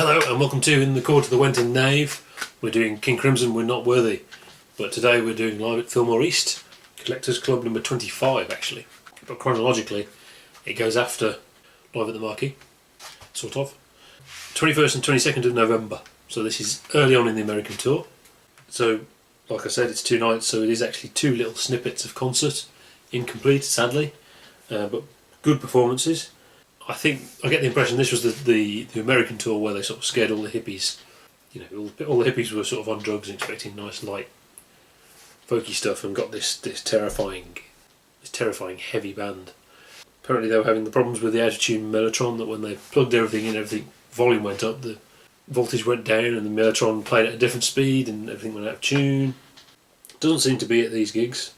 Hello and welcome to In the Court of the Wenton Knave. We're doing King Crimson, We're Not Worthy. But today we're doing Live at Fillmore East, Collectors Club number 25 actually. But chronologically it goes after Live at the Marquee, sort of. 21st and 22nd of November. So this is early on in the American tour. So like I said, it's 2 nights, so it is actually 2 little snippets of concert. Incomplete, sadly, but good performances. I get the impression this was the American tour where they sort of scared all the hippies. You know, all the hippies were sort of on drugs and expecting nice, light, folky stuff, and got this terrifying heavy band. Apparently they were having the problems with the out-of-tune mellotron, that when they plugged everything in, volume went up, the voltage went down, and the mellotron played at a different speed, and everything went out of tune. Doesn't seem to be at these gigs,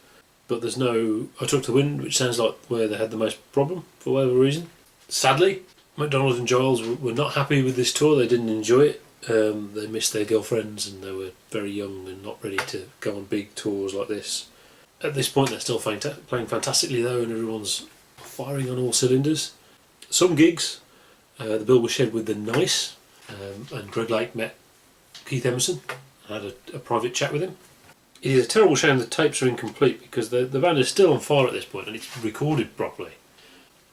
but there's no I Took the Wind, which sounds like where they had the most problem for whatever reason. Sadly, McDonald and Giles were not happy with this tour. They didn't enjoy it. They missed their girlfriends and they were very young and not ready to go on big tours like this. At this point they're still playing fantastically though, and everyone's firing on all cylinders. Some gigs, the bill was shed with the Nice, and Greg Lake met Keith Emerson and had a private chat with him. It is a terrible shame the tapes are incomplete because the band is still on fire at this point and it's recorded properly.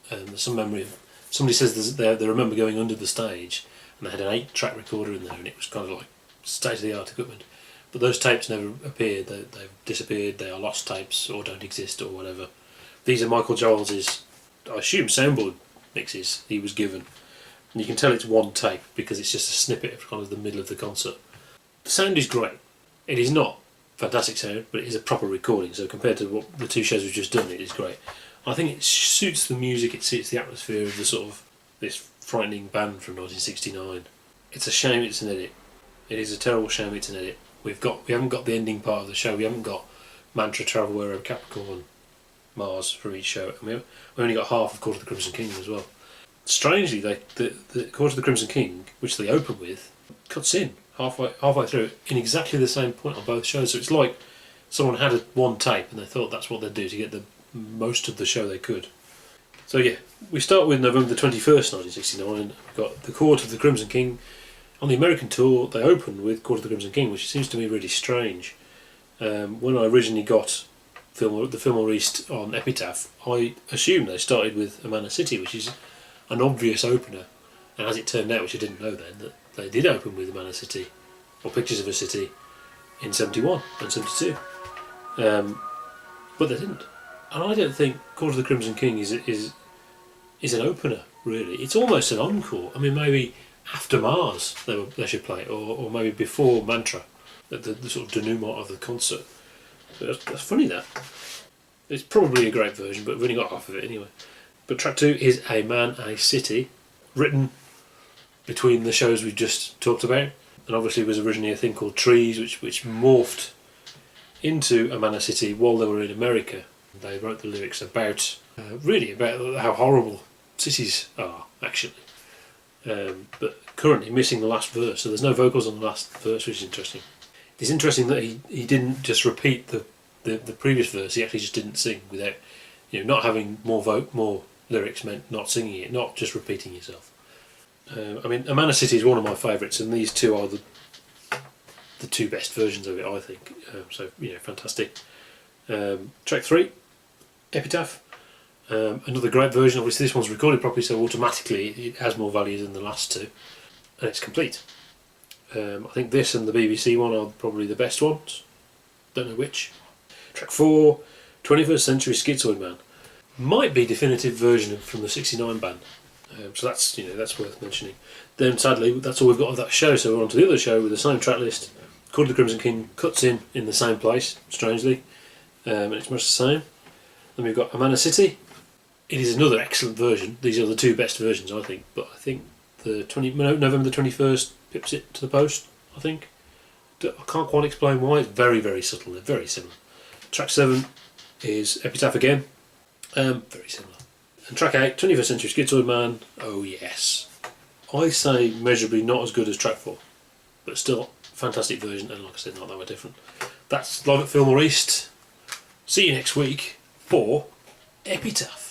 There's some memory of... Somebody says they remember going under the stage and they had an 8-track recorder in there and it was kind of like state-of-the-art equipment. But those tapes never appeared, they've disappeared, they are lost tapes or don't exist or whatever. These are Michael Giles's, I assume, soundboard mixes he was given. And you can tell it's one tape because it's just a snippet of kind of the middle of the concert. The sound is great. It is not fantastic sound, but it is a proper recording, so compared to what the 2 shows we've just done, it is great. I think it suits the music, it suits the atmosphere of the sort of this frightening band from 1969. It's a shame it's an edit. It is a terrible shame it's an edit. We haven't got the ending part of the show. We haven't got Mantra, Travel Wherever, Capricorn, Mars from each show, and we only got half of Court of the Crimson King as well. Strangely, the Court of the Crimson King, which they open with, cuts in halfway through in exactly the same point on both shows. So it's like someone had one tape and they thought that's what they'd do to get the most of the show they could. So yeah, we start with November the 21st, 1969. We've got the Court of the Crimson King. On the American tour, they opened with Court of the Crimson King, which seems to me really strange. When I originally got the Fillmore East on Epitaph, I assumed they started with Amana City, which is an obvious opener. And as it turned out, which I didn't know then, that they did open with Amana City, or Pictures of a City, in 71 and 72. But they didn't. And I don't think Court of the Crimson King is an opener, really. It's almost an encore. I mean, maybe after Mars they should play it, or maybe before Mantra, at the sort of denouement of the concert. But that's funny, that. It's probably a great version, but we've only got half of it anyway. But track 2 is A Man, A City, written between the shows we've just talked about, and obviously was originally a thing called Trees, which morphed into Amana City while they were in America. They wrote the lyrics about how horrible cities are, actually. But currently missing the last verse, so there's no vocals on the last verse, which is interesting. It's interesting that he didn't just repeat the previous verse, he actually just didn't sing without, not having more lyrics meant not singing it, not just repeating yourself. I mean, Amana City is one of my favourites, and these two are the 2 best versions of it, I think. So, fantastic. Track 3, Epitaph. Another great version. Obviously this one's recorded properly, so automatically it has more value than the last 2, and it's complete. I think this and the BBC one are probably the best ones. Don't know which. Track 4, 21st Century Schizoid Man. Might be definitive version from the 69 band. So that's worth mentioning. Then sadly that's all we've got of that show, so we're on to the other show with the same track list. Court of the Crimson King cuts in the same place, strangely, and it's much the same. Then we've got Amana City. It is another excellent version. These are the 2 best versions, I think, but I think November the 21st pips it to the post, I think. I can't quite explain why. It's very, very subtle. They're very similar. Track 7 is Epitaph again. Very similar. And track 8, 21st Century Schizoid Man. Oh yes. I say measurably not as good as track 4, but still fantastic version, and like I said, not that much different. That's Live at Fillmore East. See you next week for Epitaph.